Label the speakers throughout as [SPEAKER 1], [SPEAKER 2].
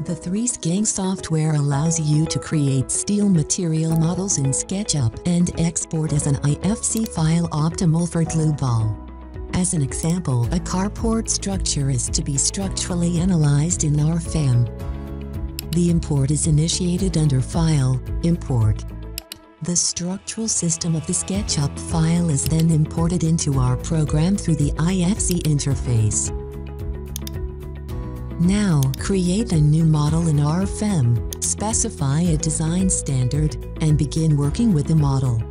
[SPEAKER 1] The 3skeng software allows you to create steel material models in SketchUp and export as an IFC file optimal for Dlubal. As an example, a carport structure is to be structurally analyzed in RFEM. The import is initiated under File, Import. The structural system of the SketchUp file is then imported into our program through the IFC interface. Now, create a new model in RFEM, specify a design standard, and begin working with the model.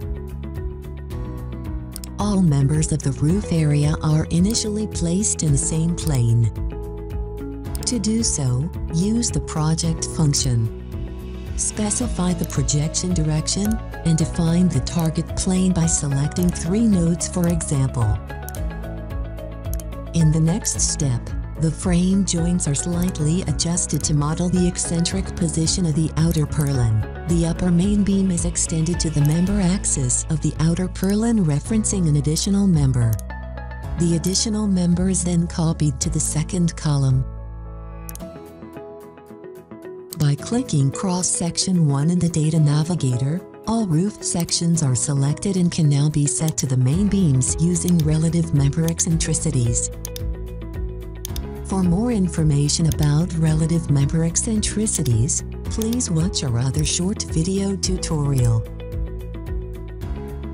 [SPEAKER 1] All members of the roof area are initially placed in the same plane. To do so, use the project function. Specify the projection direction, and define the target plane by selecting 3 nodes, for example. In the next step, the frame joints are slightly adjusted to model the eccentric position of the outer purlin. The upper main beam is extended to the member axis of the outer purlin, referencing an additional member. The additional member is then copied to the second column. By clicking cross-section 1 in the Data Navigator, all roof sections are selected and can now be set to the main beams using relative member eccentricities. For more information about relative member eccentricities, please watch our other short video tutorial.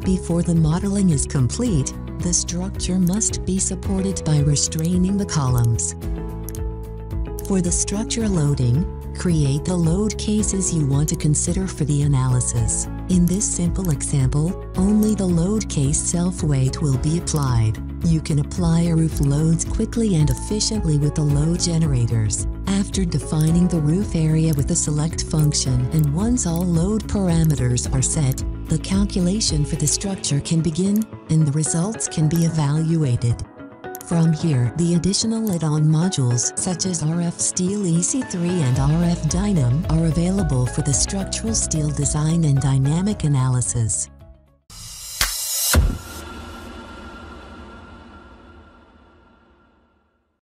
[SPEAKER 1] Before the modeling is complete, the structure must be supported by restraining the columns. For the structure loading, create the load cases you want to consider for the analysis. In this simple example, only the load case self-weight will be applied. You can apply roof loads quickly and efficiently with the load generators. After defining the roof area with the select function, and once all load parameters are set, the calculation for the structure can begin, and the results can be evaluated. From here, the additional add-on modules such as RF Steel EC3 and RF Dynam are available for the structural steel design and dynamic analysis.